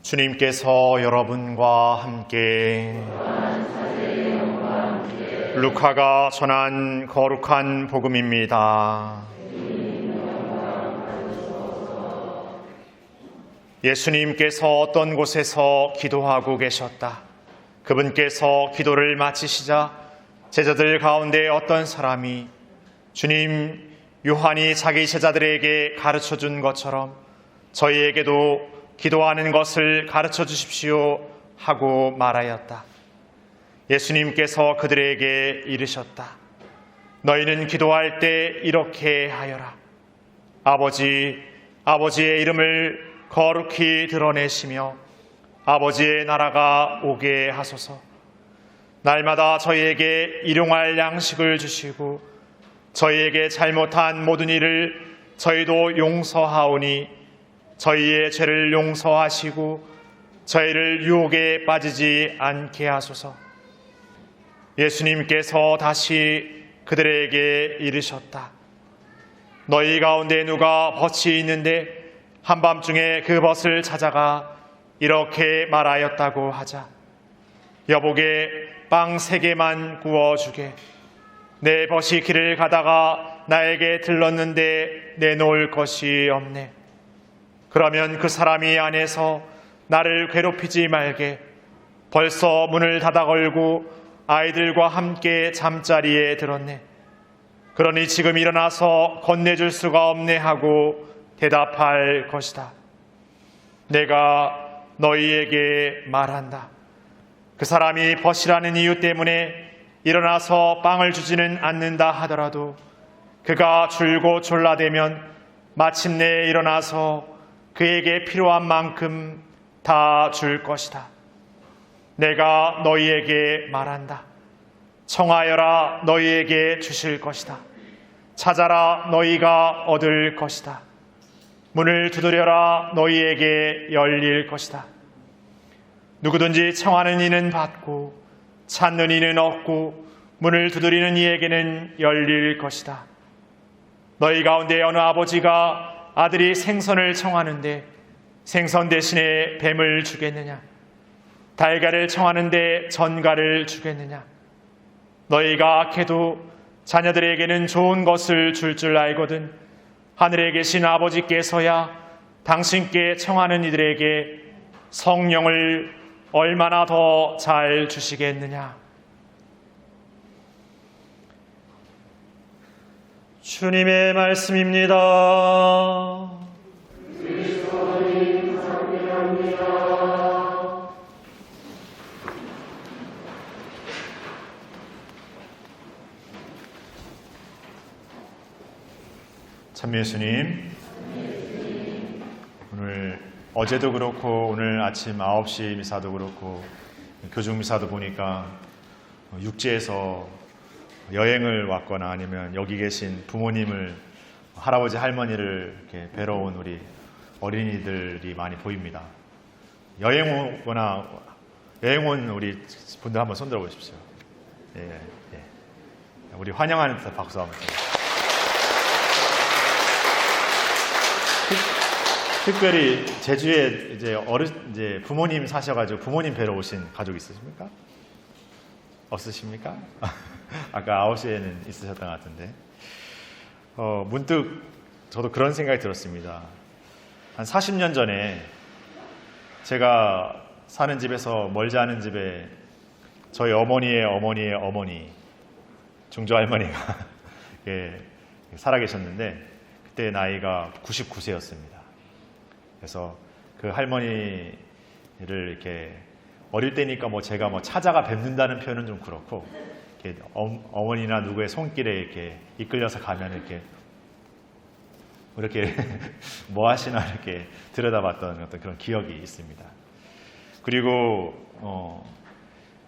주님께서 여러분과 함께 루카가 전한 거룩한 복음입니다. 예수님께서 어떤 곳에서 기도하고 계셨다. 그분께서 기도를 마치시자 제자들 가운데 어떤 사람이 주님, 요한이 자기 제자들에게 가르쳐 준 것처럼 저희에게도 기도하는 것을 가르쳐 주십시오 하고 말하였다. 예수님께서 그들에게 이르셨다. 너희는 기도할 때 이렇게 하여라. 아버지의 이름을 거룩히 드러내시며 아버지의 나라가 오게 하소서. 날마다 저희에게 일용할 양식을 주시고 저희에게 잘못한 모든 일을 저희도 용서하오니 저희의 죄를 용서하시고 저희를 유혹에 빠지지 않게 하소서. 예수님께서 다시 그들에게 이르셨다. 너희 가운데 누가 벗이 있는데 한밤중에 그 벗을 찾아가 이렇게 말하였다고 하자. 여보게 빵 3개만 구워주게. 내 벗이 길을 가다가 나에게 들렀는데 내놓을 것이 없네. 그러면 그 사람이 안에서 나를 괴롭히지 말게. 벌써 문을 닫아 걸고 아이들과 함께 잠자리에 들었네. 그러니 지금 일어나서 건네줄 수가 없네 하고 대답할 것이다. 내가 너희에게 말한다. 그 사람이 벗이라는 이유 때문에 일어나서 빵을 주지는 않는다 하더라도 그가 줄곧 졸라대면 마침내 일어나서 그에게 필요한 만큼 다 줄 것이다. 내가 너희에게 말한다. 청하여라 너희에게 주실 것이다. 찾아라 너희가 얻을 것이다. 문을 두드려라 너희에게 열릴 것이다. 누구든지 청하는 이는 받고 찾는 이는 얻고 문을 두드리는 이에게는 열릴 것이다. 너희 가운데 어느 아버지가 아들이 생선을 청하는데 생선 대신에 뱀을 주겠느냐? 달걀을 청하는데 전갈을 주겠느냐? 너희가 악해도 자녀들에게는 좋은 것을 줄 알거든 하늘에 계신 아버지께서야 당신께 청하는 이들에게 성령을 얼마나 더 잘 주시겠느냐? 주님의 말씀입니다. 그리스도님 감사합니다. 참 예수님, 오늘 어제도 그렇고 오늘 아침 9시 미사도 그렇고 교중 미사도 보니까 육지에서 여행을 왔거나 아니면 여기 계신 부모님을, 할아버지 할머니를 이렇게 뵈러 온 우리 어린이들이 많이 보입니다. 여행 온 우리 분들 한번 손들어 보십시오. 예. 우리 환영하는 듯 박수 한번 드립니다. 특별히 제주에 이제 부모님 사셔가지고 부모님 뵈러 오신 가족 있으십니까? 없으십니까? 아까 9시에는 있으셨던 것 같은데 문득 저도 그런 생각이 들었습니다. 한 40년 전에 제가 사는 집에서 멀지 않은 집에 저희 어머니의 어머니 중조할머니가 살아계셨는데 그때 나이가 99세였습니다. 그래서 그 할머니를 이렇게 어릴 때니까 제가 찾아가 뵙는다는 표현은 좀 그렇고 이렇게 어머니나 누구의 손길에 이렇게 이끌려서 가면 이렇게 뭐 하시나 이렇게 들여다봤던 어떤 그런 기억이 있습니다. 그리고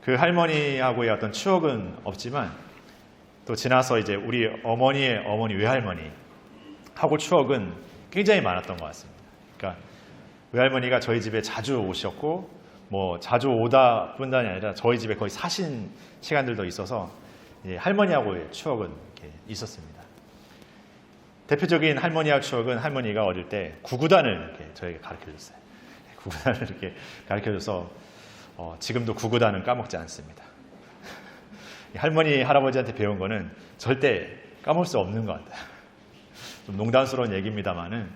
그 할머니하고의 어떤 추억은 없지만 또 지나서 이제 우리 어머니의 어머니 외할머니 하고 추억은 굉장히 많았던 것 같습니다. 그러니까 외할머니가 저희 집에 자주 오셨고 자주 오다 뿐만이 아니라 저희 집에 거의 사신 시간들도 있어서 할머니하고의 추억은 이렇게 있었습니다. 대표적인 할머니하고 추억은 할머니가 어릴 때 구구단을 이렇게 저에게 가르쳐 줬어요. 구구단을 이렇게 가르쳐줘서 지금도 구구단은 까먹지 않습니다. 할머니, 할아버지한테 배운 거는 절대 까먹을 수 없는 것 같아요. 좀 농담스러운 얘기입니다만은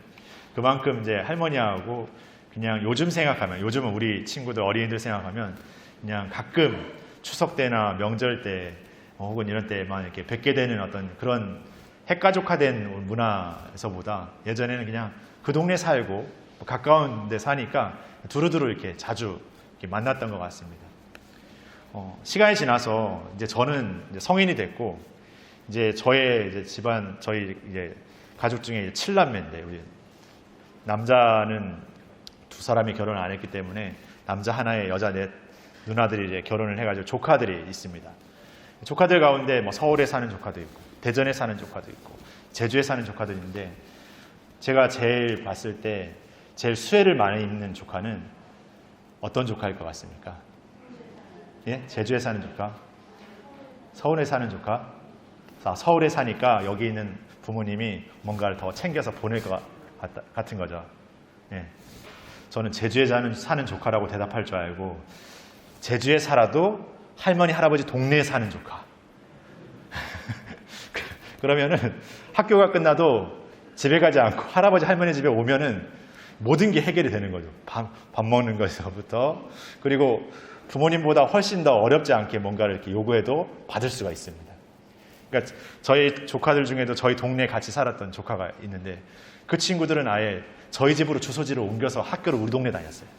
그만큼 이제 할머니하고 그냥 요즘 생각하면, 요즘은 우리 친구들, 어린이들 생각하면 그냥 가끔 추석 때나 명절 때 혹은 이런 때만 이렇게 뵙게 되는 어떤 그런 핵가족화된 문화에서보다 예전에는 그냥 그 동네 살고 가까운 데 사니까 두루두루 이렇게 자주 이렇게 만났던 것 같습니다. 시간이 지나서 이제 저는 이제 성인이 됐고 이제 저의 이제 집안, 저희 이제 가족 중에 7남매인데 우리 남자는 2사람이 결혼을 안 했기 때문에 남자 하나에 여자 넷 누나들이 이제 결혼을 해가지고 조카들이 있습니다. 조카들 가운데 뭐 서울에 사는 조카도 있고 대전에 사는 조카도 있고 제주에 사는 조카도 있는데 제가 제일 봤을 때 제일 수혜를 많이 입는 조카는 어떤 조카일 것 같습니까? 예? 제주에 사는 조카? 서울에 사는 조카? 서울에 사니까 여기 있는 부모님이 뭔가를 더 챙겨서 보낼 것 같은 거죠. 예. 저는 제주에 사는 조카라고 대답할 줄 알고 제주에 살아도 할머니, 할아버지 동네에 사는 조카. 그러면은 학교가 끝나도 집에 가지 않고 할아버지, 할머니 집에 오면은 모든 게 해결이 되는 거죠. 밥 먹는 것에서부터. 그리고 부모님보다 훨씬 더 어렵지 않게 뭔가를 이렇게 요구해도 받을 수가 있습니다. 그러니까 저희 조카들 중에도 저희 동네에 같이 살았던 조카가 있는데 그 친구들은 아예 저희 집으로 주소지를 옮겨서 학교를 우리 동네 다녔어요.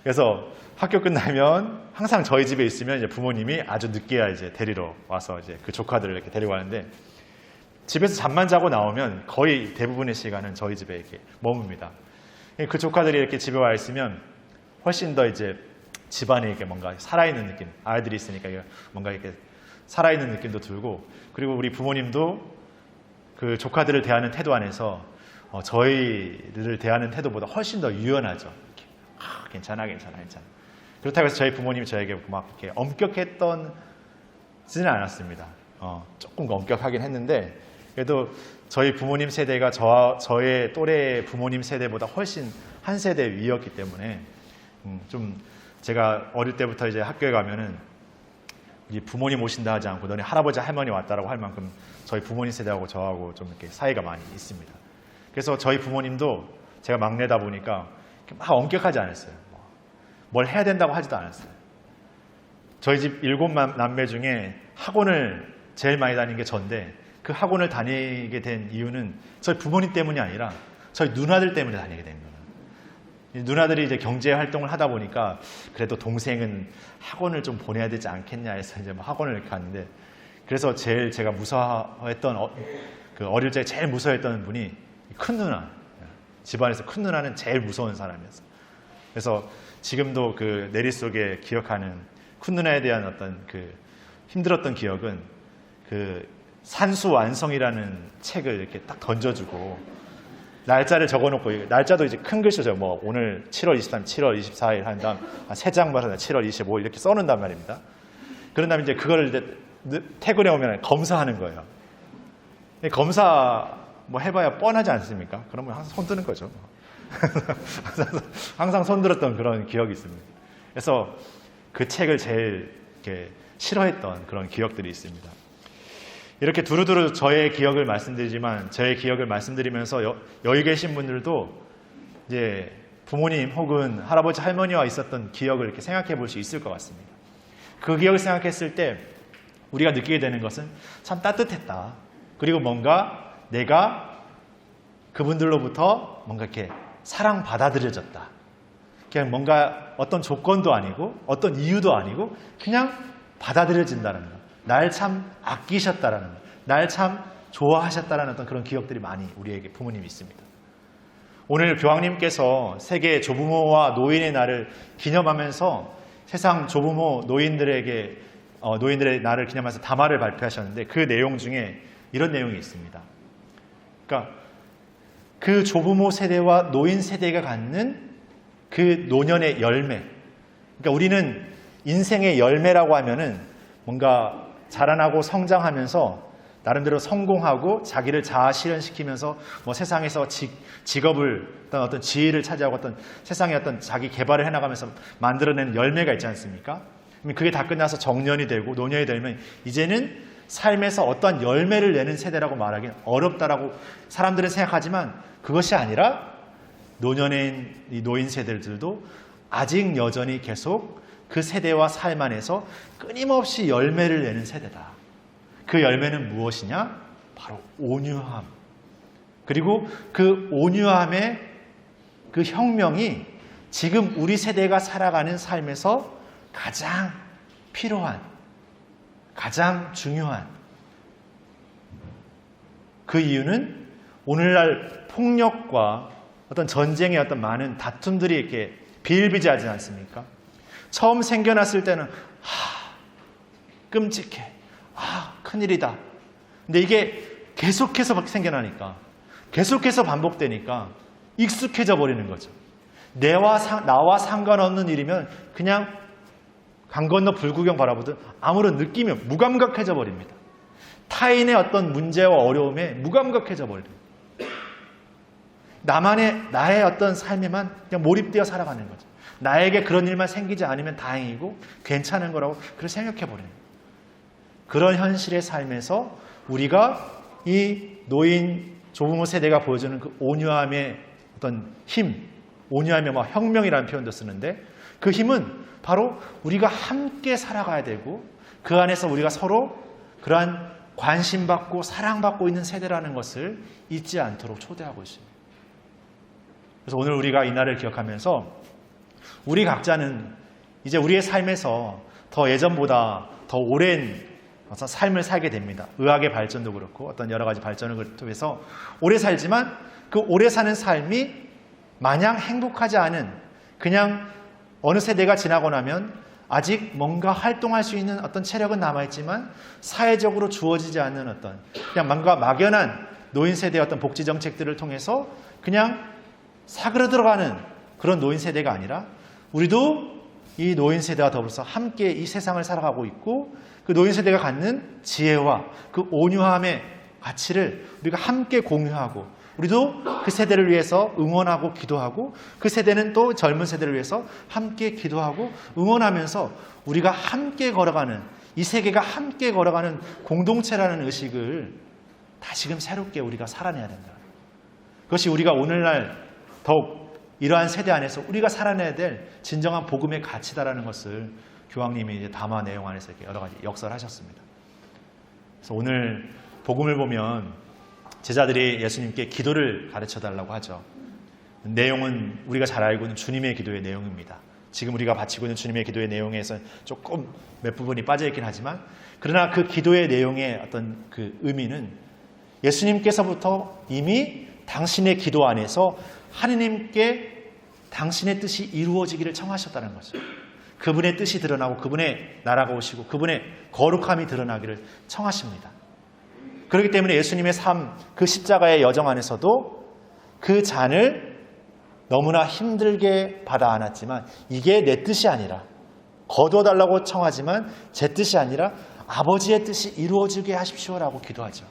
그래서 학교 끝나면 항상 저희 집에 있으면 이제 부모님이 아주 늦게야 이제 데리러 와서 이제 그 조카들을 이렇게 데리고 가는데 집에서 잠만 자고 나오면 거의 대부분의 시간은 저희 집에 이렇게 머뭅니다. 그 조카들이 이렇게 집에 와 있으면 훨씬 더 이제 집안에 이렇게 뭔가 살아있는 느낌, 아이들이 있으니까 뭔가 이렇게 살아있는 느낌도 들고 그리고 우리 부모님도 그 조카들을 대하는 태도 안에서 저희를 대하는 태도보다 훨씬 더 유연하죠. 괜찮아. 그렇다고 해서 저희 부모님이 저에게 막 이렇게 엄격했던지는 않았습니다. 조금 엄격하긴 했는데 그래도 저희 부모님 세대가 저의 또래 부모님 세대보다 훨씬 한 세대 위였기 때문에 좀 제가 어릴 때부터 이제 학교에 가면은 부모님 오신다 하지 않고 너네 할아버지 할머니 왔다라고 할 만큼 저희 부모님 세대하고 저하고 좀 이렇게 사이가 많이 있습니다. 그래서 저희 부모님도 제가 막내다 보니까 막 엄격하지 않았어요. 뭘 해야 된다고 하지도 않았어요. 저희 집 7남매 중에 학원을 제일 많이 다닌 게 저인데 그 학원을 다니게 된 이유는 저희 부모님 때문이 아니라 저희 누나들 때문에 다니게 된 거예요. 누나들이 이제 경제 활동을 하다 보니까 그래도 동생은 학원을 좀 보내야 되지 않겠냐 해서 이제 학원을 이렇게 갔는데 그래서 제일 제가 무서워했던 그 어릴 때 제일 무서워했던 분이 큰 누나. 집안에서 큰 누나는 제일 무서운 사람이었어요. 그래서 지금도 그 내리 속에 기억하는 큰 누나에 대한 어떤 그 힘들었던 기억은 그 산수완성이라는 책을 이렇게 딱 던져주고 날짜를 적어놓고 날짜도 이제 큰 글씨죠. 뭐 오늘 7월 23일, 7월 24일 한 다음 3장 받아서 7월 25일 이렇게 써놓는단 말입니다. 그런 다음에 이제 그걸 이제 태그에 오면 검사하는 거예요. 검사 뭐 해봐야 뻔하지 않습니까? 그러면 항상 손 드는 거죠. 항상 손 들었던 그런 기억이 있습니다. 그래서 그 책을 제일 이렇게 싫어했던 그런 기억들이 있습니다. 이렇게 두루두루 저의 기억을 말씀드리지만 저의 기억을 말씀드리면서 여기 계신 분들도 이제 부모님 혹은 할아버지 할머니와 있었던 기억을 이렇게 생각해 볼 수 있을 것 같습니다. 그 기억을 생각했을 때 우리가 느끼게 되는 것은 참 따뜻했다. 그리고 뭔가 내가 그분들로부터 뭔가 이렇게 사랑 받아들여졌다. 그냥 뭔가 어떤 조건도 아니고 어떤 이유도 아니고 그냥 받아들여진다는 것. 날 참 아끼셨다라는 것. 날 참 좋아하셨다라는 어떤 그런 기억들이 많이 우리에게 부모님이 있습니다. 오늘 교황님께서 세계 조부모와 노인의 날을 기념하면서 세상 조부모 노인들의 날을 기념하면서 담화를 발표하셨는데 그 내용 중에 이런 내용이 있습니다. 그러니까 그 조부모 세대와 노인 세대가 갖는 그 노년의 열매. 그러니까 우리는 인생의 열매라고 하면은 뭔가 자라나고 성장하면서 나름대로 성공하고 자기를 자아 실현시키면서 뭐 세상에서 직업을 어떤 지위를 차지하고 어떤 세상에 어떤 자기 개발을 해나가면서 만들어내는 열매가 있지 않습니까? 그게 다 끝나서 정년이 되고 노년이 되면 이제는 삶에서 어떠한 열매를 내는 세대라고 말하기는 어렵다라고 사람들은 생각하지만 그것이 아니라 노년인 이 노인 세대들도 아직 여전히 계속 그 세대와 삶 안에서 끊임없이 열매를 내는 세대다. 그 열매는 무엇이냐? 바로 온유함. 그리고 그 온유함의 그 혁명이 지금 우리 세대가 살아가는 삶에서 가장 필요한, 가장 중요한 그 이유는 오늘날 폭력과 어떤 전쟁의 어떤 많은 다툼들이 이렇게 비일비재하지 않습니까? 처음 생겨났을 때는 끔찍해. 큰일이다. 근데 이게 계속해서 생겨나니까 계속해서 반복되니까 익숙해져 버리는 거죠. 나와 상관없는 일이면 그냥 강 건너 불구경 바라보듯 아무런 느낌이 무감각해져 버립니다. 타인의 어떤 문제와 어려움에 무감각해져 버립니다. 나의 어떤 삶에만 그냥 몰입되어 살아가는 거죠. 나에게 그런 일만 생기지 않으면 다행이고 괜찮은 거라고 그렇게 생각해 버리는 거예요. 그런 현실의 삶에서 우리가 이 노인 조부모 세대가 보여주는 그 온유함의 어떤 힘, 온유함의 혁명이라는 표현도 쓰는데 그 힘은 바로 우리가 함께 살아가야 되고 그 안에서 우리가 서로 그러한 관심받고 사랑받고 있는 세대라는 것을 잊지 않도록 초대하고 있습니다. 그래서 오늘 우리가 이 날을 기억하면서 우리 각자는 이제 우리의 삶에서 더 예전보다 더 오랜 삶을 살게 됩니다. 의학의 발전도 그렇고 어떤 여러 가지 발전을 통해서 오래 살지만 그 오래 사는 삶이 마냥 행복하지 않은 그냥 어느 세대가 지나고 나면 아직 뭔가 활동할 수 있는 어떤 체력은 남아있지만 사회적으로 주어지지 않는 어떤 그냥 뭔가 막연한 노인 세대의 어떤 복지 정책들을 통해서 그냥 사그러들어가는 그런 노인 세대가 아니라 우리도 이 노인 세대와 더불어서 함께 이 세상을 살아가고 있고 그 노인 세대가 갖는 지혜와 그 온유함의 가치를 우리가 함께 공유하고 우리도 그 세대를 위해서 응원하고 기도하고 그 세대는 또 젊은 세대를 위해서 함께 기도하고 응원하면서 우리가 함께 걸어가는 이 세계가 함께 걸어가는 공동체라는 의식을 다시금 새롭게 우리가 살아내야 된다. 그것이 우리가 오늘날 더욱 이러한 세대 안에서 우리가 살아내야 될 진정한 복음의 가치다라는 것을 교황님이 이제 담화 내용 안에서 이렇게 여러 가지 역설을 하셨습니다. 그래서 오늘 복음을 보면 제자들이 예수님께 기도를 가르쳐 달라고 하죠. 내용은 우리가 잘 알고 있는 주님의 기도의 내용입니다. 지금 우리가 바치고 있는 주님의 기도의 내용에서 조금 몇 부분이 빠져 있긴 하지만 그러나 그 기도의 내용의 어떤 그 의미는 예수님께서부터 이미 당신의 기도 안에서 하느님께 당신의 뜻이 이루어지기를 청하셨다는 거죠. 그분의 뜻이 드러나고 그분의 나라가 오시고 그분의 거룩함이 드러나기를 청하십니다. 그렇기 때문에 예수님의 삶, 그 십자가의 여정 안에서도 그 잔을 너무나 힘들게 받아 안았지만 이게 내 뜻이 아니라 거둬달라고 청하지만 제 뜻이 아니라 아버지의 뜻이 이루어지게 하십시오라고 기도하죠.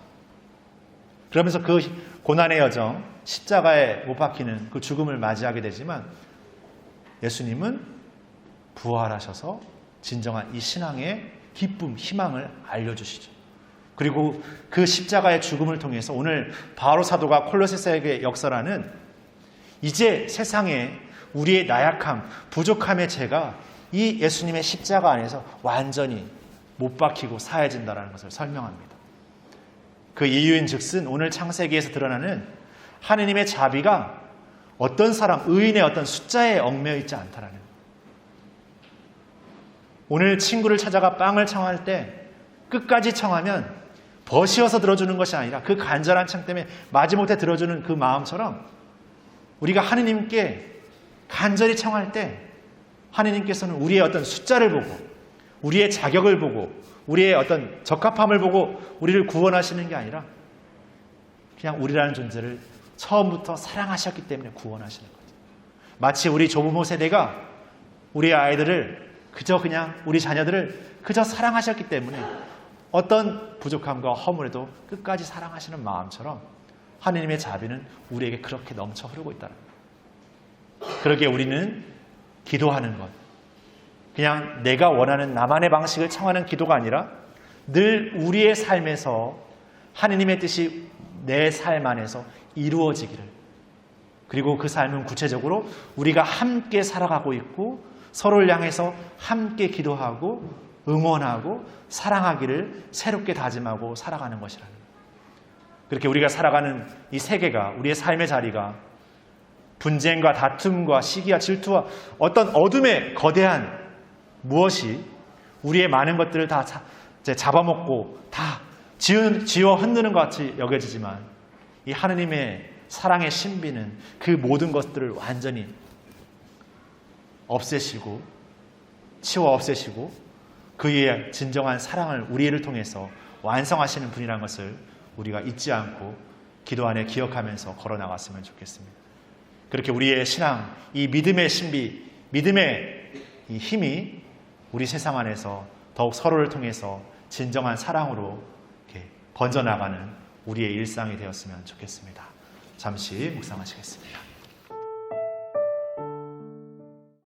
그러면서 그 고난의 여정, 십자가에 못 박히는 그 죽음을 맞이하게 되지만 예수님은 부활하셔서 진정한 이 신앙의 기쁨, 희망을 알려주시죠. 그리고 그 십자가의 죽음을 통해서 오늘 바로 사도가 콜로새서에게 역설하는 이제 세상에 우리의 나약함, 부족함의 죄가 이 예수님의 십자가 안에서 완전히 못 박히고 사해진다는 것을 설명합니다. 그 이유인 즉슨 오늘 창세기에서 드러나는 하느님의 자비가 어떤 사람, 의인의 어떤 숫자에 얽매여 있지 않다라는 거예요. 오늘 친구를 찾아가 빵을 청할 때 끝까지 청하면 버시어서 들어주는 것이 아니라 그 간절한 청 때문에 마지못해 들어주는 그 마음처럼 우리가 하느님께 간절히 청할 때 하느님께서는 우리의 어떤 숫자를 보고 우리의 자격을 보고 우리의 어떤 적합함을 보고 우리를 구원하시는 게 아니라 그냥 우리라는 존재를 처음부터 사랑하셨기 때문에 구원하시는 거죠. 마치 우리 조부모 세대가 우리 아이들을 그저 그냥 우리 자녀들을 그저 사랑하셨기 때문에 어떤 부족함과 허물에도 끝까지 사랑하시는 마음처럼 하느님의 자비는 우리에게 그렇게 넘쳐 흐르고 있다는 거예요. 그러기에 우리는 기도하는 것, 그냥 내가 원하는 나만의 방식을 청하는 기도가 아니라 늘 우리의 삶에서 하느님의 뜻이 내 삶 안에서 이루어지기를, 그리고 그 삶은 구체적으로 우리가 함께 살아가고 있고 서로를 향해서 함께 기도하고 응원하고 사랑하기를 새롭게 다짐하고 살아가는 것이라는 거예요. 그렇게 우리가 살아가는 이 세계가, 우리의 삶의 자리가 분쟁과 다툼과 시기와 질투와 어떤 어둠의 거대한 무엇이 우리의 많은 것들을 다 잡아먹고 다 지워 흔드는 것 같이 여겨지지만, 이 하느님의 사랑의 신비는 그 모든 것들을 완전히 없애시고 치워 없애시고 그의 진정한 사랑을 우리를 통해서 완성하시는 분이라는 것을 우리가 잊지 않고 기도 안에 기억하면서 걸어나갔으면 좋겠습니다. 그렇게 우리의 신앙, 이 믿음의 신비, 믿음의 이 힘이 우리 세상 안에서 더욱 서로를 통해서 진정한 사랑으로 이렇게 번져나가는 우리의 일상이 되었으면 좋겠습니다. 잠시 묵상하시겠습니다.